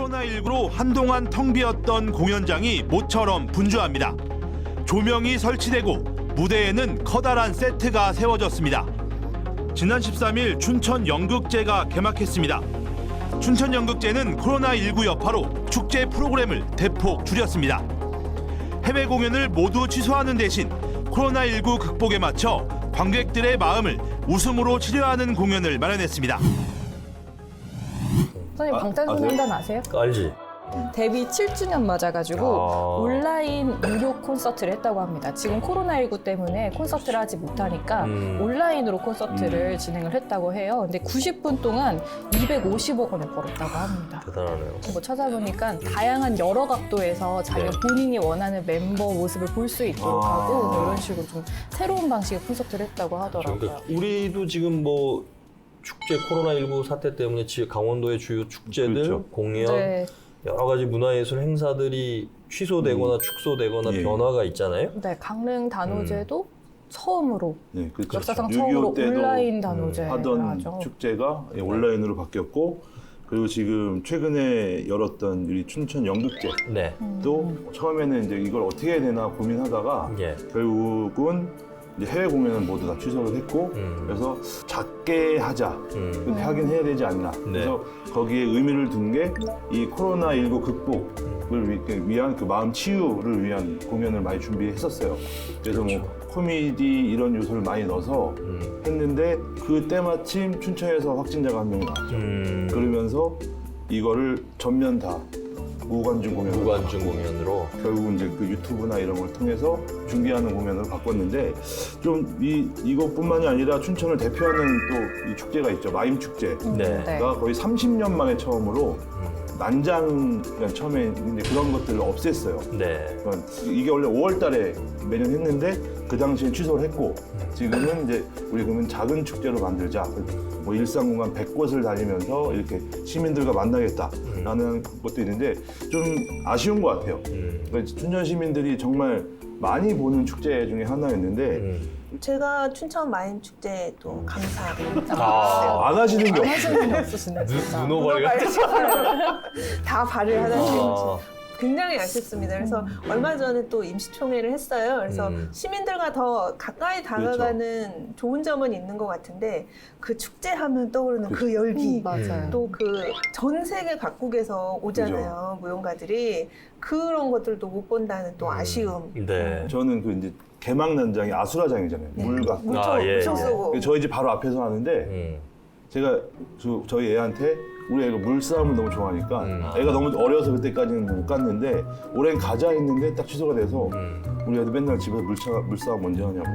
코로나19로 한동안 텅 비었던 공연장이 모처럼 분주합니다. 조명이 설치되고 무대에는 커다란 세트가 세워졌습니다. 지난 13일 춘천 연극제가 개막했습니다. 춘천 연극제는 코로나19 여파로 축제 프로그램을 대폭 줄였습니다. 해외 공연을 모두 취소하는 대신 코로나19 극복에 맞춰 관객들의 마음을 웃음으로 치료하는 공연을 마련했습니다. 선생님 방탄소년단 아세요? 알지? 데뷔 7주년 맞아가지고 온라인 무료 콘서트를 했다고 합니다. 지금 코로나19 때문에 콘서트를 하지 못하니까 온라인으로 콘서트를 진행을 했다고 해요. 근데 90분 동안 250억 원을 벌었다고 합니다. 대단하네요. 뭐 찾아보니까 다양한 여러 각도에서 자기가 본인이 원하는 멤버 모습을 볼 수 있도록 하고 뭐 이런 식으로 좀 새로운 방식의 콘서트를 했다고 하더라고요. 그러니까 우리도 지금 뭐 축제 코로나19 사태 때문에 강원도의 주요 축제들, 그렇죠. 공연, 네. 여러 가지 문화예술 행사들이 취소되거나 축소되거나 예. 변화가 있잖아요. 네, 강릉 단오제도 처음으로 네, 그렇죠. 역사상 6.25 처음으로 때도 온라인 단오제를 하던 하죠. 축제가 온라인으로 바뀌었고, 그리고 지금 최근에 열었던 우리 춘천 연극제도 네. 처음에는 이제 이걸 어떻게 해야 되나 고민하다가 예. 결국은 이제 해외 공연은 모두 다 취소를 했고, 그래서 작게 하자. 하긴 해야 되지 않나. 그래서 거기에 의미를 둔 게 이 코로나19 극복을 위한 그 마음 치유를 위한 공연을 많이 준비했었어요. 그래서 뭐 코미디 이런 요소를 많이 넣어서 했는데 그때 마침 춘천에서 확진자가 한 명 나왔죠. 그러면서 이거를 전면 다 무관중 공연으로 결국은 이제 그 유튜브나 이런 걸 통해서 중계하는 공연으로 바꿨는데 좀 이것뿐만이 아니라 춘천을 대표하는 또 이 축제가 있죠. 마임 축제가 네. 거의 30년 만에 처음으로 난장 처음에 이제 그런 것들을 없앴어요. 네. 그러니까 이게 원래 5월달에 매년 했는데 그 당시엔 취소를 했고 지금은 이제 우리 그러면 작은 축제로 만들자. 뭐 일상공간 100곳을 다니면서 이렇게 시민들과 만나겠다라는 것도 있는데 좀 아쉬운 것 같아요. 그러니까 춘천 시민들이 정말 많이 보는 축제 중에 하나였는데 제가 춘천 마임 축제도 감사합니다. 안 하시는 게 없어요. 하시는 게 없으시네, 진짜. 눈오발이 다 발을 하다 아. 굉장히 아쉽습니다. 그래서 얼마 전에 또 임시총회를 했어요. 그래서 시민들과 더 가까이 다가가는 좋은 점은 있는 것 같은데 그 축제하면 떠오르는 그 열기 맞아요. 또 그 전 세계 각국에서 오잖아요. 무용가들이 그런 것들도 못 본다는 또 아쉬움. 네. 저는 그 이제 개막 난장이 아수라장이잖아요. 물 갖고. 물총 쏘고. 저희 집 바로 앞에서 하는데 제가 저희 애한테 우리 애가 물싸움을 너무 좋아하니까 애가 너무 어려서 그때까지는 못 갔는데 올해는 가자 했는데 딱 취소가 돼서 우리 애도 맨날 집에서 물싸움 언제 하냐고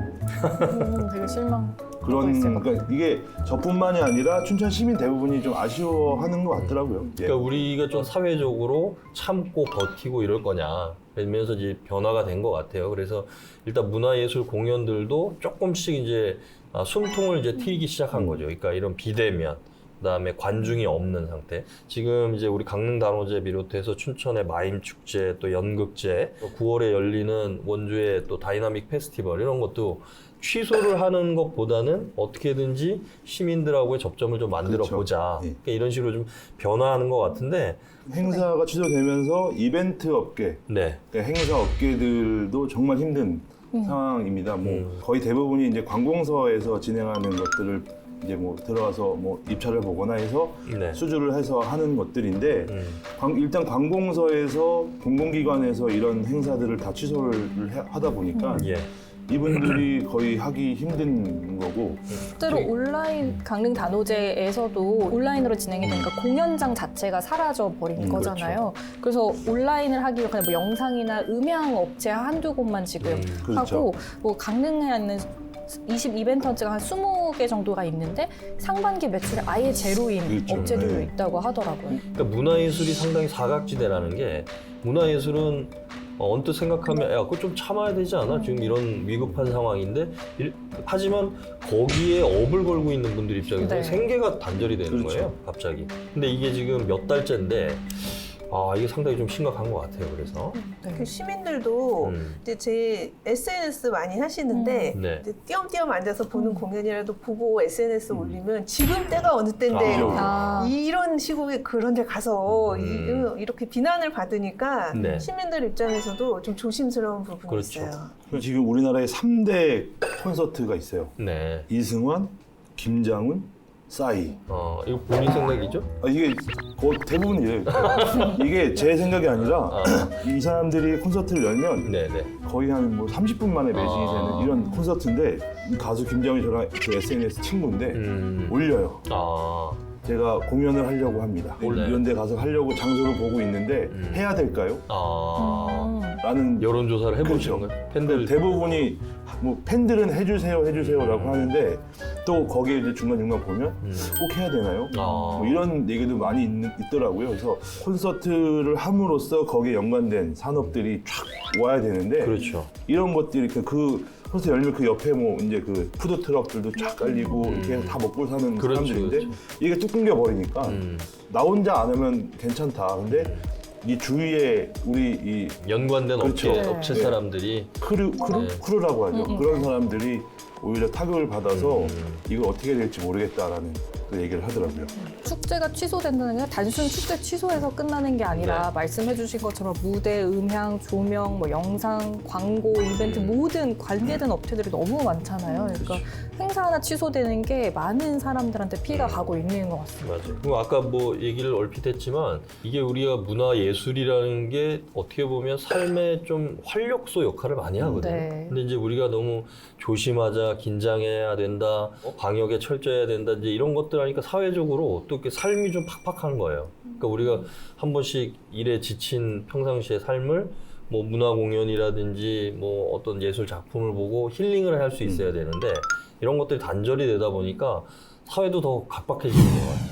되게 실망. 그러니까 이게 저뿐만이 아니라 춘천 시민 대부분이 좀 아쉬워하는 것 같더라고요. 예. 그러니까 우리가 좀 사회적으로 참고 버티고 이럴 거냐 그러면서 이제 변화가 된 것 같아요. 그래서 일단 문화예술 공연들도 조금씩 이제 숨통을 이제 트이기 시작한 거죠. 그러니까 이런 비대면, 그다음에 관중이 없는 상태. 지금 이제 우리 강릉 단오제 비롯해서 춘천의 마임 축제, 또 연극제, 또 9월에 열리는 원주의 또 다이나믹 페스티벌 이런 것도 취소를 하는 것보다는 어떻게든지 시민들하고의 접점을 좀 만들어 보자. 예. 그러니까 이런 식으로 좀 변화하는 것 같은데. 행사가 취소되면서 이벤트 업계, 네. 그러니까 행사 업계들도 정말 힘든 상황입니다. 뭐 거의 대부분이 이제 관공서에서 진행하는 것들을 이제 뭐 들어가서 뭐 입찰을 보거나 해서 네. 수주를 해서 하는 것들인데 일단 관공서에서 공공기관에서 이런 행사들을 다 취소를 하다 보니까 예. 이분들이 거의 하기 힘든 거고 실제로 온라인 강릉 단오제에서도 온라인으로 진행이 되니까 공연장 자체가 사라져 버린 거잖아요. 그래서 온라인을 하기 위해 그냥 뭐 영상이나 음향 업체 한두 곳만 지금 그렇죠. 하고 뭐 강릉에 있는 20이벤트가 한 20개 정도가 있는데 상반기 매출이 아예 제로인 그렇죠. 업체들도 네. 있다고 하더라고요. 그러니까 문화예술이 상당히 사각지대라는 게 문화예술은 언뜻 생각하면 야 그거 좀 참아야 되지 않아? 지금 이런 위급한 상황인데 하지만 거기에 업을 걸고 있는 분들 입장에서 네. 생계가 단절이 되는 그렇죠. 거예요 갑자기. 근데 이게 지금 몇 달째인데 이게 상당히 좀 심각한 것 같아요. 그래서 그 시민들도 이제 제 SNS 많이 하시는데 네. 이제 띄엄띄엄 앉아서 보는 공연이라도 보고 SNS 올리면 지금 때가 어느 때인데 이런 시국에 그런 데 가서 이렇게 비난을 받으니까 네. 시민들 입장에서도 좀 조심스러운 부분이 그렇죠. 있어요. 지금 우리나라에 3대 콘서트가 있어요. 네. 이승환, 김장훈, 싸이. 이거 본인 생각이죠? 이게 대부분이에요. 이게 제 생각이 아니라 이 사람들이 콘서트를 열면 네네. 거의 한 뭐 30분 만에 매진이 되는 이런 콘서트인데 가수 김장훈이 저랑 제 SNS 친구인데 올려요. 제가 공연을 하려고 합니다. 네. 이런 데 가서 하려고 장소를 보고 있는데 해야 될까요? 라는 여론조사를 해보시는 그렇죠. 거예요? 팬들 대부분이 뭐 팬들은 해주세요라고 하는데 또 거기에 이제 중간중간 보면 꼭 해야 되나요? 뭐 이런 얘기도 많이 있더라고요. 그래서 콘서트를 함으로써 거기에 연관된 산업들이 쫙 와야 되는데 그렇죠. 이런 것들이 그 콘서트 열면 그 옆에 뭐 이제 그 푸드 트럭들도 쫙 깔리고 이렇게 다 먹고 사는 그렇죠, 사람들인데 그렇죠. 이게 뚝 끊겨 버리니까 나 혼자 안 하면 괜찮다. 근데 이 주위에 우리 이 연관된 그렇죠. 업체 사람들이 크루라고 하죠. 그런 사람들이 오히려 타격을 받아서 이걸 어떻게 될지 모르겠다라는 그 얘기를 하더라고요. 축제가 취소된다는 게 단순 축제 취소해서 끝나는 게 아니라 말씀해 주신 것처럼 무대, 음향, 조명, 뭐 영상, 광고, 이벤트 모든 관계된 업체들이 너무 많잖아요. 그러니까 행사 하나 취소되는 게 많은 사람들한테 피해가 가고 있는 것 같습니다. 맞아요. 그럼 아까 뭐 얘기를 얼핏 했지만 이게 우리가 문화예술이라는 게 어떻게 보면 삶의 좀 활력소 역할을 많이 하거든요. 네. 근데 이제 우리가 너무 조심하자, 긴장해야 된다, 방역에 철저해야 된다, 이제 이런 것들 하니까 사회적으로 또 이렇게 삶이 좀 팍팍한 거예요. 그러니까 우리가 한 번씩 일에 지친 평상시의 삶을 뭐 문화 공연이라든지 뭐 어떤 예술 작품을 보고 힐링을 할 수 있어야 되는데 이런 것들이 단절이 되다 보니까 사회도 더 각박해지는 것 같아요.